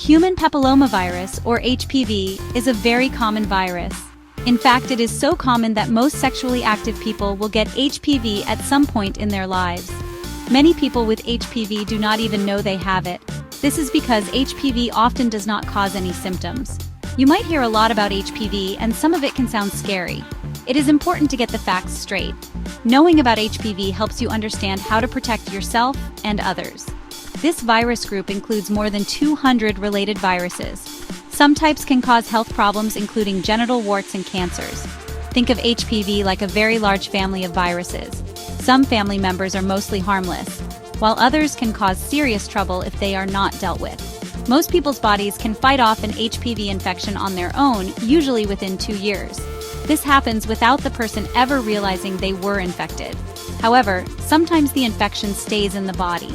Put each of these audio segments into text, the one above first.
Human papillomavirus, or HPV, is a very common virus. In fact, it is so common that most sexually active people will get HPV at some point in their lives. Many people with HPV do not even know they have it. This is because HPV often does not cause any symptoms. You might hear a lot about HPV, and some of it can sound scary. It is important to get the facts straight. Knowing about HPV helps you understand how to protect yourself and others. This virus group includes more than 200 related viruses. Some types can cause health problems, including genital warts and cancers. Think of HPV like a very large family of viruses. Some family members are mostly harmless, while others can cause serious trouble if they are not dealt with. Most people's bodies can fight off an HPV infection on their own, usually within 2 years. This happens without the person ever realizing they were infected. However, sometimes the infection stays in the body.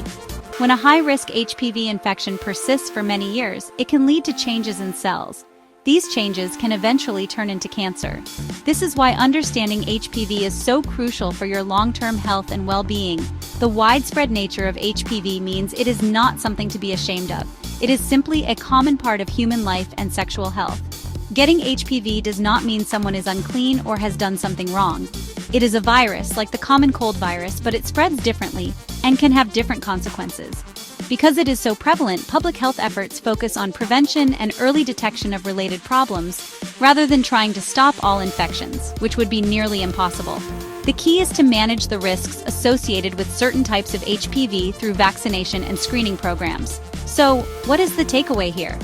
When a high-risk HPV infection persists for many years, it can lead to changes in cells. These changes can eventually turn into cancer. This is why understanding HPV is so crucial for your long-term health and well-being. The widespread nature of HPV means it is not something to be ashamed of. It is simply a common part of human life and sexual health. Getting HPV does not mean someone is unclean or has done something wrong. It is a virus, like the common cold virus, but it spreads differently and can have different consequences. Because it is so prevalent, public health efforts focus on prevention and early detection of related problems, rather than trying to stop all infections, which would be nearly impossible. The key is to manage the risks associated with certain types of HPV through vaccination and screening programs. So, what is the takeaway here?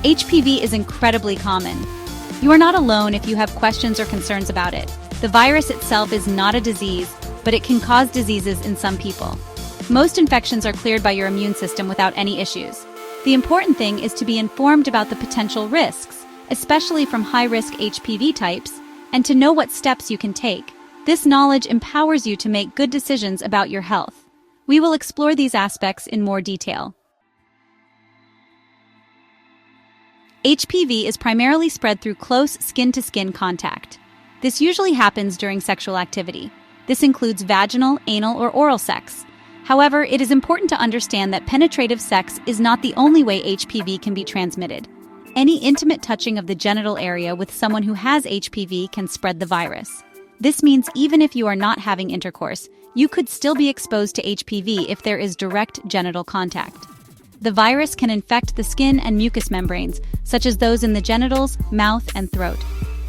HPV is incredibly common. You are not alone if you have questions or concerns about it. The virus itself is not a disease, but it can cause diseases in some people. Most infections are cleared by your immune system without any issues. The important thing is to be informed about the potential risks, especially from high-risk HPV types, and to know what steps you can take. This knowledge empowers you to make good decisions about your health. We will explore these aspects in more detail. HPV is primarily spread through close skin-to-skin contact. This usually happens during sexual activity. This includes vaginal, anal, or oral sex. However, it is important to understand that penetrative sex is not the only way HPV can be transmitted. Any intimate touching of the genital area with someone who has HPV can spread the virus. This means even if you are not having intercourse, you could still be exposed to HPV if there is direct genital contact. The virus can infect the skin and mucous membranes, such as those in the genitals, mouth, and throat.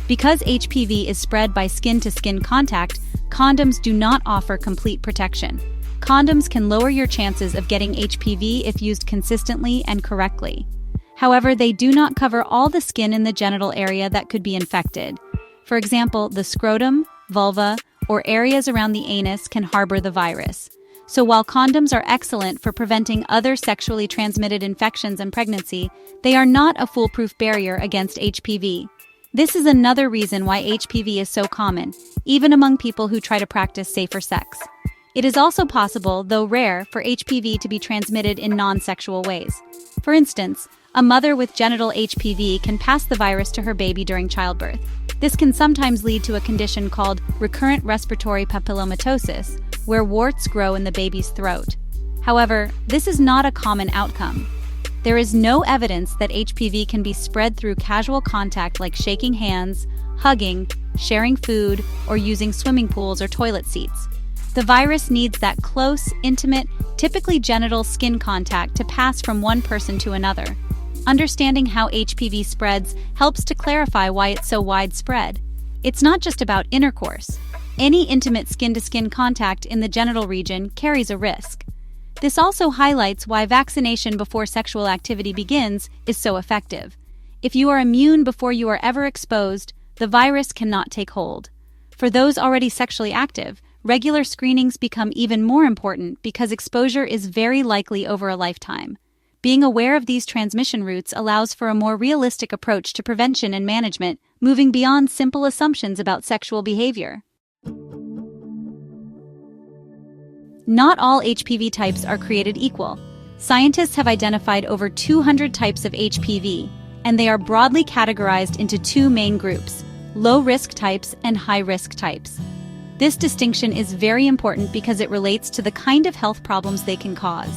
Because HPV is spread by skin-to-skin contact, condoms do not offer complete protection. Condoms can lower your chances of getting HPV if used consistently and correctly. However, they do not cover all the skin in the genital area that could be infected. For example, the scrotum, vulva, or areas around the anus can harbor the virus. So while condoms are excellent for preventing other sexually transmitted infections and pregnancy, they are not a foolproof barrier against HPV. This is another reason why HPV is so common, even among people who try to practice safer sex. It is also possible, though rare, for HPV to be transmitted in non-sexual ways. For instance, a mother with genital HPV can pass the virus to her baby during childbirth. This can sometimes lead to a condition called recurrent respiratory papillomatosis, where warts grow in the baby's throat. However, this is not a common outcome. There is no evidence that HPV can be spread through casual contact like shaking hands, hugging, sharing food, or using swimming pools or toilet seats. The virus needs that close, intimate, typically genital skin contact to pass from one person to another. Understanding how HPV spreads helps to clarify why it's so widespread. It's not just about intercourse. Any intimate skin-to-skin contact in the genital region carries a risk. This also highlights why vaccination before sexual activity begins is so effective. If you are immune before you are ever exposed, the virus cannot take hold. For those already sexually active, regular screenings become even more important because exposure is very likely over a lifetime. Being aware of these transmission routes allows for a more realistic approach to prevention and management, moving beyond simple assumptions about sexual behavior. Not all HPV types are created equal. Scientists have identified over 200 types of HPV, and they are broadly categorized into two main groups: low-risk types and high-risk types. This distinction is very important because it relates to the kind of health problems they can cause.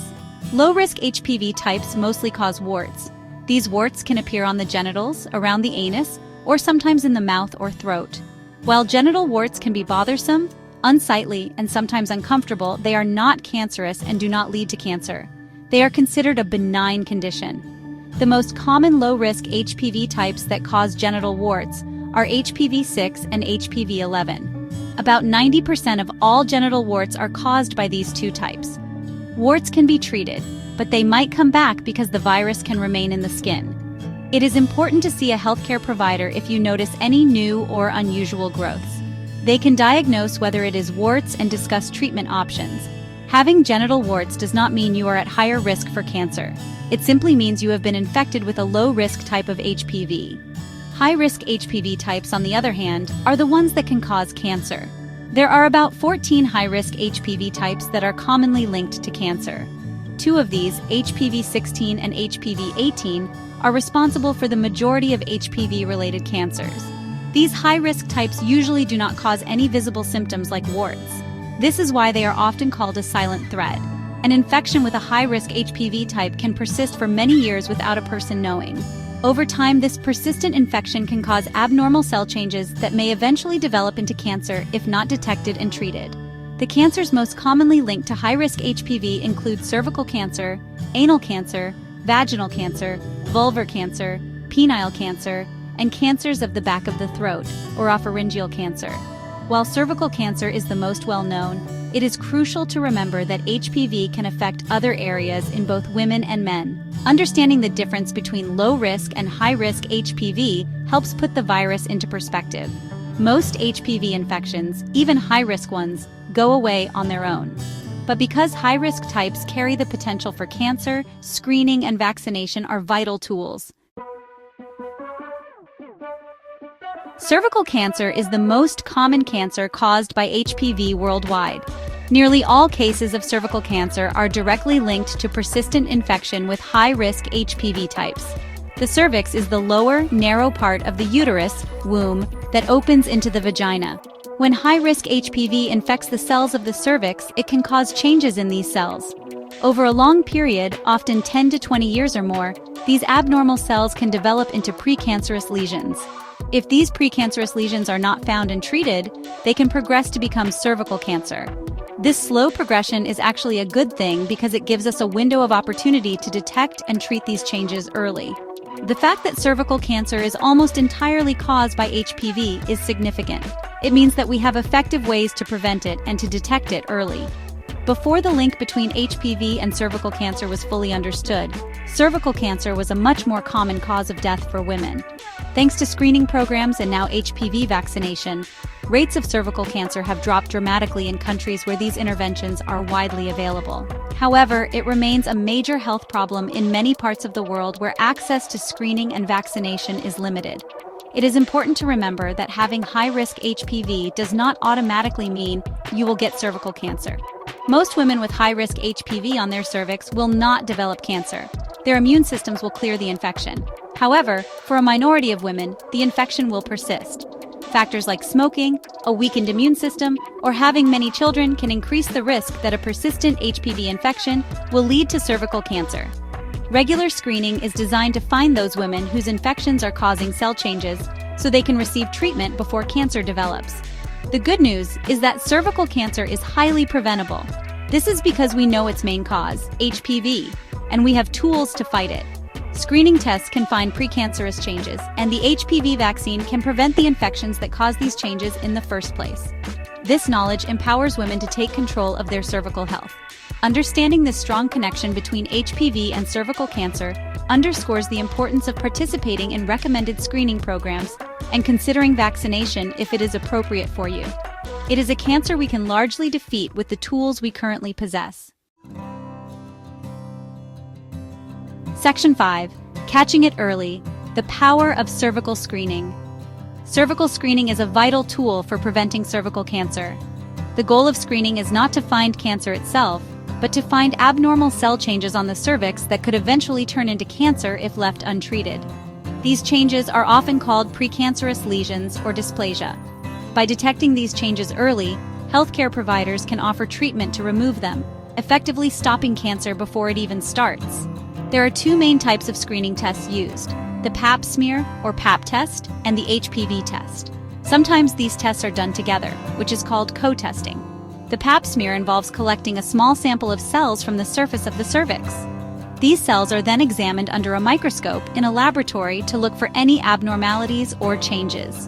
Low-risk HPV types mostly cause warts. These warts can appear on the genitals, around the anus, or sometimes in the mouth or throat. While genital warts can be bothersome, unsightly, and sometimes uncomfortable, they are not cancerous and do not lead to cancer. They are considered a benign condition. The most common low-risk HPV types that cause genital warts are HPV 6 and HPV 11. About 90% of all genital warts are caused by these two types. Warts can be treated, but they might come back because the virus can remain in the skin. It is important to see a healthcare provider if you notice any new or unusual growths. They can diagnose whether it is warts and discuss treatment options. Having genital warts does not mean you are at higher risk for cancer. It simply means you have been infected with a low-risk type of HPV. High-risk HPV types, on the other hand, are the ones that can cause cancer. There are about 14 high-risk HPV types that are commonly linked to cancer. Two of these, HPV 16 and HPV 18, are responsible for the majority of HPV-related cancers. These high-risk types usually do not cause any visible symptoms like warts. This is why they are often called a silent threat. An infection with a high-risk HPV type can persist for many years without a person knowing. Over time, this persistent infection can cause abnormal cell changes that may eventually develop into cancer if not detected and treated. The cancers most commonly linked to high-risk HPV include cervical cancer, anal cancer, vaginal cancer, vulvar cancer, penile cancer, and cancers of the back of the throat, or oropharyngeal cancer. While cervical cancer is the most well-known, it is crucial to remember that HPV can affect other areas in both women and men. Understanding the difference between low-risk and high-risk HPV helps put the virus into perspective. Most HPV infections, even high-risk ones, go away on their own. But because high-risk types carry the potential for cancer, screening and vaccination are vital tools. Cervical cancer is the most common cancer caused by HPV worldwide. Nearly all cases of cervical cancer are directly linked to persistent infection with high-risk HPV types. The cervix is the lower, narrow part of the uterus, womb, that opens into the vagina. When high-risk HPV infects the cells of the cervix, it can cause changes in these cells. Over a long period, often 10 to 20 years or more, these abnormal cells can develop into precancerous lesions. If these precancerous lesions are not found and treated, they can progress to become cervical cancer. This slow progression is actually a good thing because it gives us a window of opportunity to detect and treat these changes early. The fact that cervical cancer is almost entirely caused by HPV is significant. It means that we have effective ways to prevent it and to detect it early. Before the link between HPV and cervical cancer was fully understood, cervical cancer was a much more common cause of death for women. Thanks to screening programs and now HPV vaccination, rates of cervical cancer have dropped dramatically in countries where these interventions are widely available. However, it remains a major health problem in many parts of the world where access to screening and vaccination is limited. It is important to remember that having high-risk HPV does not automatically mean you will get cervical cancer. Most women with high-risk HPV on their cervix will not develop cancer. Their immune systems will clear the infection. However, for a minority of women, the infection will persist. Factors like smoking, a weakened immune system, or having many children can increase the risk that a persistent HPV infection will lead to cervical cancer. Regular screening is designed to find those women whose infections are causing cell changes so they can receive treatment before cancer develops. The good news is that cervical cancer is highly preventable. This is because we know its main cause, HPV, and we have tools to fight it. Screening tests can find precancerous changes, and the HPV vaccine can prevent the infections that cause these changes in the first place. This knowledge empowers women to take control of their cervical health. Understanding this strong connection between HPV and cervical cancer underscores the importance of participating in recommended screening programs and considering vaccination if it is appropriate for you. It is a cancer we can largely defeat with the tools we currently possess. Section 5. Catching it early. The power of cervical screening. Cervical screening is a vital tool for preventing cervical cancer. The goal of screening is not to find cancer itself, but to find abnormal cell changes on the cervix that could eventually turn into cancer if left untreated. These changes are often called precancerous lesions or dysplasia. By detecting these changes early, healthcare providers can offer treatment to remove them, effectively stopping cancer before it even starts. There are two main types of screening tests used: the Pap smear or Pap test and the HPV test. Sometimes these tests are done together, which is called co-testing. The Pap smear involves collecting a small sample of cells from the surface of the cervix. These cells are then examined under a microscope in a laboratory to look for any abnormalities or changes.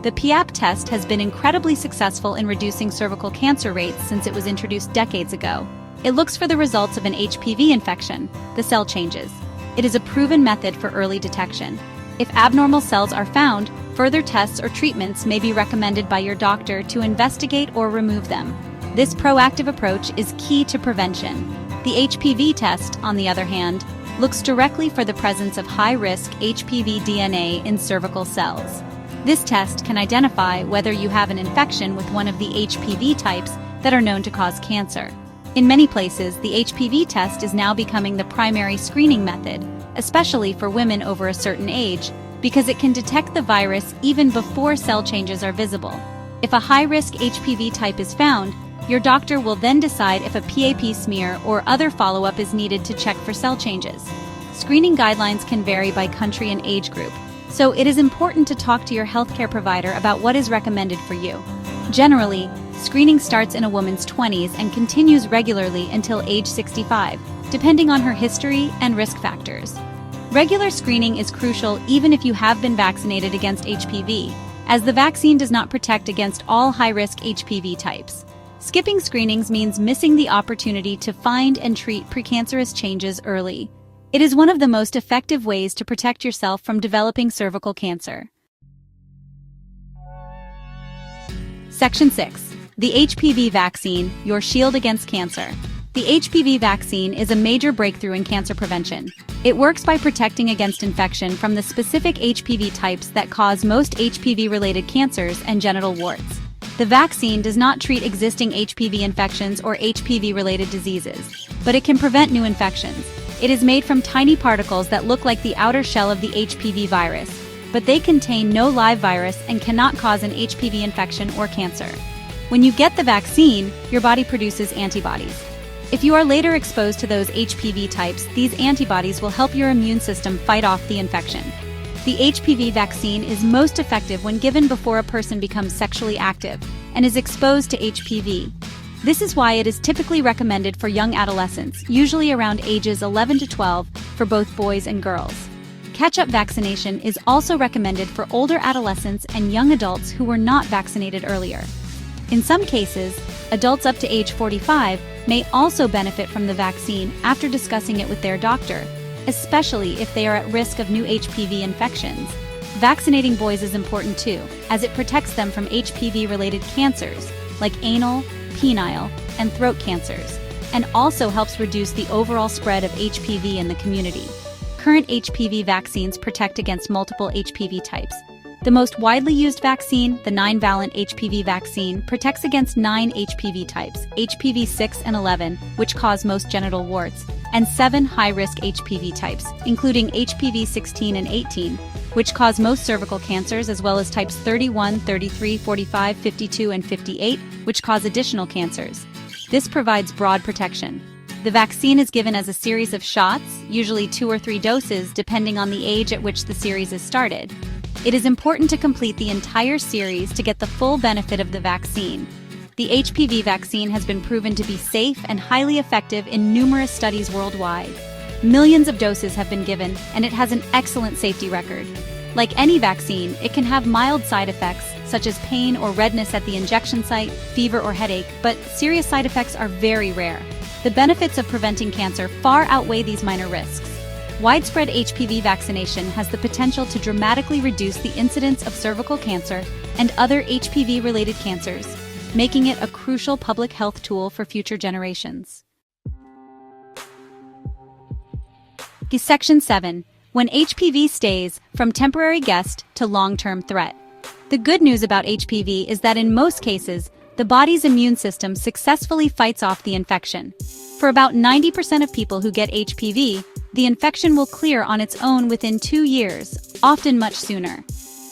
The PAP test has been incredibly successful in reducing cervical cancer rates since it was introduced decades ago. It looks for the results of an HPV infection, the cell changes. It is a proven method for early detection. If abnormal cells are found, further tests or treatments may be recommended by your doctor to investigate or remove them. This proactive approach is key to prevention. The HPV test, on the other hand, looks directly for the presence of high-risk HPV DNA in cervical cells. This test can identify whether you have an infection with one of the HPV types that are known to cause cancer. In many places, the HPV test is now becoming the primary screening method, especially for women over a certain age, because it can detect the virus even before cell changes are visible. If a high-risk HPV type is found, your doctor will then decide if a PAP smear or other follow-up is needed to check for cell changes. Screening guidelines can vary by country and age group, so it is important to talk to your healthcare provider about what is recommended for you. Generally, screening starts in a woman's 20s and continues regularly until age 65, depending on her history and risk factors. Regular screening is crucial even if you have been vaccinated against HPV, as the vaccine does not protect against all high-risk HPV types. Skipping screenings means missing the opportunity to find and treat precancerous changes early. It is one of the most effective ways to protect yourself from developing cervical cancer. Section 6. The HPV Vaccine, Your Shield Against Cancer. The HPV vaccine is a major breakthrough in cancer prevention. It works by protecting against infection from the specific HPV types that cause most HPV-related cancers and genital warts. The vaccine does not treat existing HPV infections or HPV-related diseases, but it can prevent new infections. It is made from tiny particles that look like the outer shell of the HPV virus, but they contain no live virus and cannot cause an HPV infection or cancer. When you get the vaccine, your body produces antibodies. If you are later exposed to those HPV types, these antibodies will help your immune system fight off the infection. The HPV vaccine is most effective when given before a person becomes sexually active and is exposed to HPV. This is why it is typically recommended for young adolescents, usually around ages 11 to 12, for both boys and girls. Catch-up vaccination is also recommended for older adolescents and young adults who were not vaccinated earlier. In some cases, adults up to age 45 may also benefit from the vaccine after discussing it with their doctor, especially if they are at risk of new HPV infections. Vaccinating boys is important too, as it protects them from HPV-related cancers, like anal, penile, and throat cancers, and also helps reduce the overall spread of HPV in the community. Current HPV vaccines protect against multiple HPV types. The most widely used vaccine, the 9-valent HPV vaccine, protects against 9 HPV types, HPV 6 and 11, which cause most genital warts, and 7 high-risk HPV types, including HPV 16 and 18, which cause most cervical cancers, as well as types 31, 33, 45, 52, and 58, which cause additional cancers. This provides broad protection. The vaccine is given as a series of shots, usually 2 or 3 doses, depending on the age at which the series is started. It is important to complete the entire series to get the full benefit of the vaccine. The HPV vaccine has been proven to be safe and highly effective in numerous studies worldwide. Millions of doses have been given, and it has an excellent safety record. Like any vaccine, it can have mild side effects, such as pain or redness at the injection site, fever or headache, but serious side effects are very rare. The benefits of preventing cancer far outweigh these minor risks. Widespread HPV vaccination has the potential to dramatically reduce the incidence of cervical cancer and other HPV-related cancers, making it a crucial public health tool for future generations. Section 7. When HPV stays from temporary guest to long-term threat. The good news about HPV is that in most cases, the body's immune system successfully fights off the infection. For about 90% of people who get HPV, the infection will clear on its own within 2 years, often much sooner.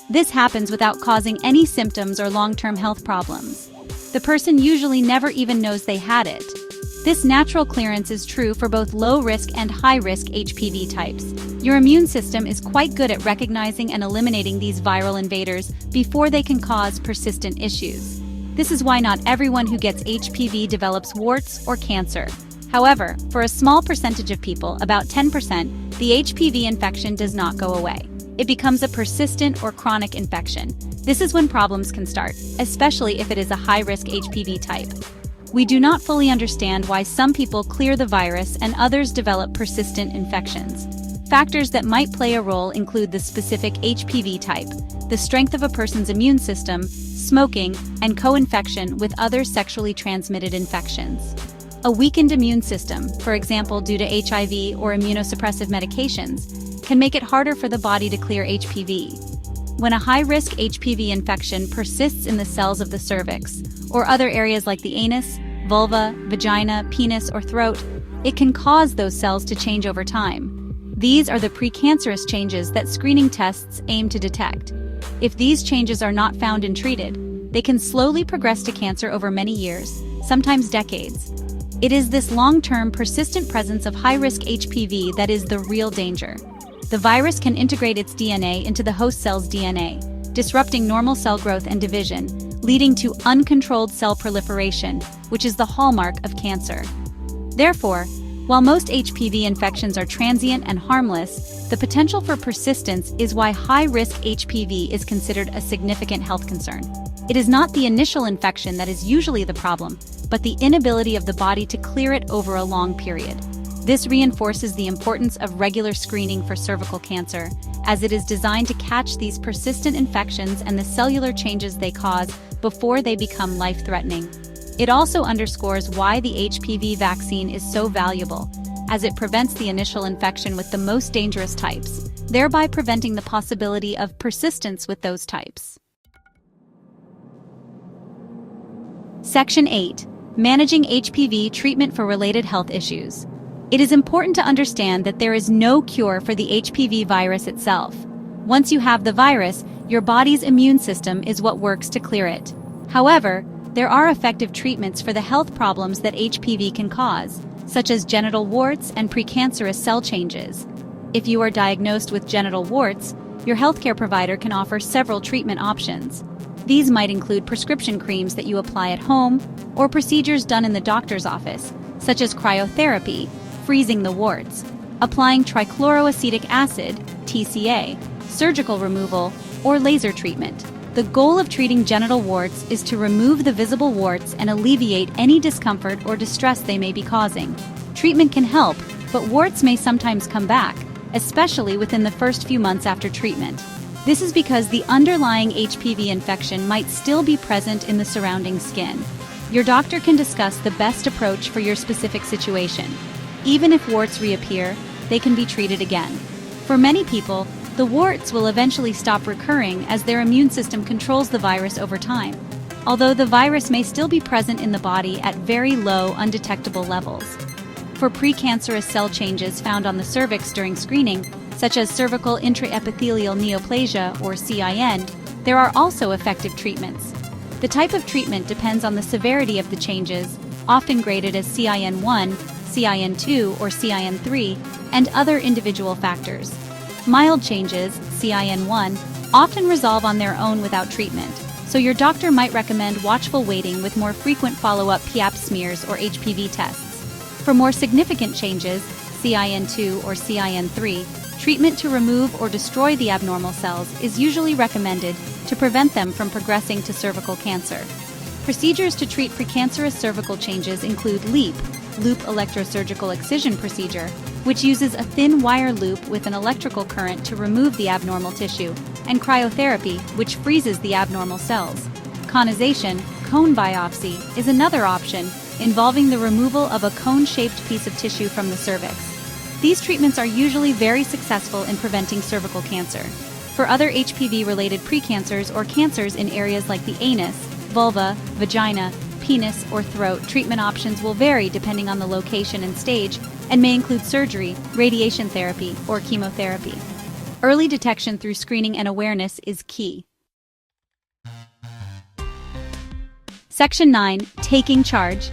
This happens without causing any symptoms or long-term health problems. The person usually never even knows they had it. This natural clearance is true for both low-risk and high-risk HPV types. Your immune system is quite good at recognizing and eliminating these viral invaders before they can cause persistent issues. This is why not everyone who gets HPV develops warts or cancer. However, for a small percentage of people, about 10%, the HPV infection does not go away. It becomes a persistent or chronic infection. This is when problems can start, especially if it is a high-risk HPV type. We do not fully understand why some people clear the virus and others develop persistent infections. Factors that might play a role include the specific HPV type, the strength of a person's immune system, smoking, and co-infection with other sexually transmitted infections. A weakened immune system, for example due to HIV or immunosuppressive medications, can make it harder for the body to clear HPV. When a high-risk HPV infection persists in the cells of the cervix, or other areas like the anus, vulva, vagina, penis, or throat, it can cause those cells to change over time. These are the precancerous changes that screening tests aim to detect. If these changes are not found and treated, they can slowly progress to cancer over many years, sometimes decades. It is this long-term, persistent presence of high-risk HPV that is the real danger. The virus can integrate its DNA into the host cell's DNA, disrupting normal cell growth and division, leading to uncontrolled cell proliferation, which is the hallmark of cancer. Therefore, while most HPV infections are transient and harmless, the potential for persistence is why high-risk HPV is considered a significant health concern. It is not the initial infection that is usually the problem, but the inability of the body to clear it over a long period. This reinforces the importance of regular screening for cervical cancer, as it is designed to catch these persistent infections and the cellular changes they cause before they become life-threatening. It also underscores why the HPV vaccine is so valuable, as it prevents the initial infection with the most dangerous types, thereby preventing the possibility of persistence with those types. Section 8. Managing HPV treatment for related health issues. It is important to understand that there is no cure for the HPV virus itself. Once you have the virus, your body's immune system is what works to clear it. However, there are effective treatments for the health problems that HPV can cause, such as genital warts and precancerous cell changes. If you are diagnosed with genital warts, your healthcare provider can offer several treatment options. These might include prescription creams that you apply at home or procedures done in the doctor's office, such as cryotherapy, freezing the warts, applying trichloroacetic acid, TCA, surgical removal, or laser treatment. The goal of treating genital warts is to remove the visible warts and alleviate any discomfort or distress they may be causing. Treatment can help, but warts may sometimes come back, especially within the first few months after treatment. This is because the underlying HPV infection might still be present in the surrounding skin. Your doctor can discuss the best approach for your specific situation. Even if warts reappear, they can be treated again. For many people, the warts will eventually stop recurring as their immune system controls the virus over time, although the virus may still be present in the body at very low, undetectable levels. For precancerous cell changes found on the cervix during screening, such as cervical intraepithelial neoplasia or CIN, there are also effective treatments. The type of treatment depends on the severity of the changes, often graded as CIN1, CIN2, or CIN3, and other individual factors. Mild changes, CIN1, often resolve on their own without treatment, so your doctor might recommend watchful waiting with more frequent follow-up PAP smears or HPV tests. For more significant changes, CIN2 or CIN3, treatment to remove or destroy the abnormal cells is usually recommended to prevent them from progressing to cervical cancer. Procedures to treat precancerous cervical changes include LEAP, loop electrosurgical excision procedure, which uses a thin wire loop with an electrical current to remove the abnormal tissue, and cryotherapy, which freezes the abnormal cells. Conization, cone biopsy, is another option, involving the removal of a cone-shaped piece of tissue from the cervix. These treatments are usually very successful in preventing cervical cancer. For other HPV-related precancers or cancers in areas like the anus, vulva, vagina, penis, or throat, treatment options will vary depending on the location and stage and may include surgery, radiation therapy, or chemotherapy. Early detection through screening and awareness is key. Section 9. Taking charge.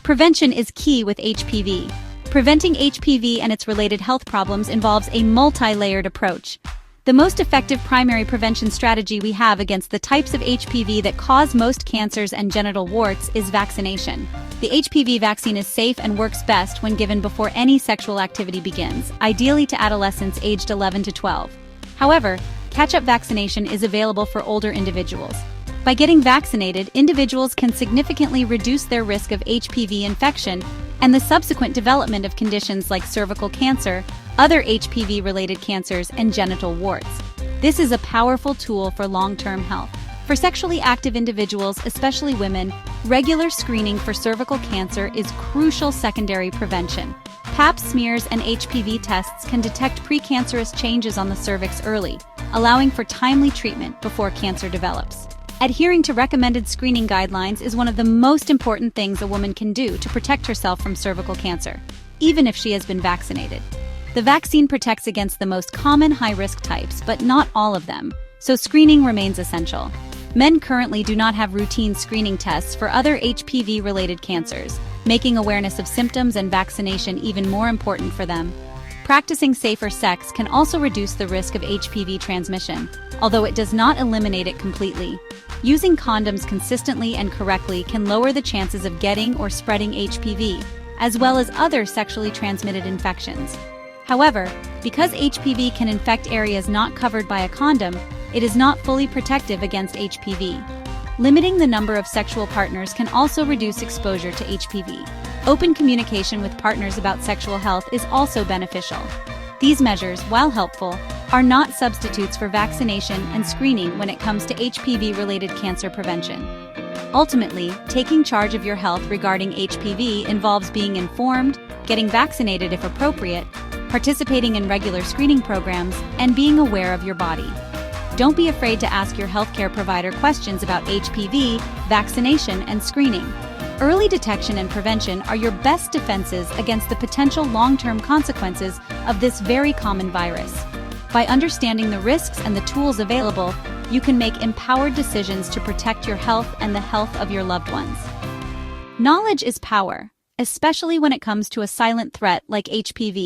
Prevention is key with HPV. Preventing HPV and its related health problems involves a multi-layered approach. The most effective primary prevention strategy we have against the types of HPV that cause most cancers and genital warts is vaccination. The HPV vaccine is safe and works best when given before any sexual activity begins, ideally to adolescents aged 11 to 12. However, catch-up vaccination is available for older individuals. By getting vaccinated, individuals can significantly reduce their risk of HPV infection and the subsequent development of conditions like cervical cancer, other HPV-related cancers, and genital warts. This is a powerful tool for long-term health. For sexually active individuals, especially women, regular screening for cervical cancer is crucial secondary prevention. Pap smears and HPV tests can detect precancerous changes on the cervix early, allowing for timely treatment before cancer develops. Adhering to recommended screening guidelines is one of the most important things a woman can do to protect herself from cervical cancer, even if she has been vaccinated. The vaccine protects against the most common high-risk types, but not all of them, so screening remains essential. Men currently do not have routine screening tests for other HPV-related cancers, making awareness of symptoms and vaccination even more important for them. Practicing safer sex can also reduce the risk of HPV transmission, although it does not eliminate it completely. Using condoms consistently and correctly can lower the chances of getting or spreading HPV, as well as other sexually transmitted infections. However, because HPV can infect areas not covered by a condom, it is not fully protective against HPV. Limiting the number of sexual partners can also reduce exposure to HPV. Open communication with partners about sexual health is also beneficial. These measures, while helpful, are not substitutes for vaccination and screening when it comes to HPV-related cancer prevention. Ultimately, taking charge of your health regarding HPV involves being informed, getting vaccinated if appropriate, participating in regular screening programs, and being aware of your body. Don't be afraid to ask your healthcare provider questions about HPV, vaccination, and screening. Early detection and prevention are your best defenses against the potential long-term consequences of this very common virus. By understanding the risks and the tools available, you can make empowered decisions to protect your health and the health of your loved ones. Knowledge is power, especially when it comes to a silent threat like HPV.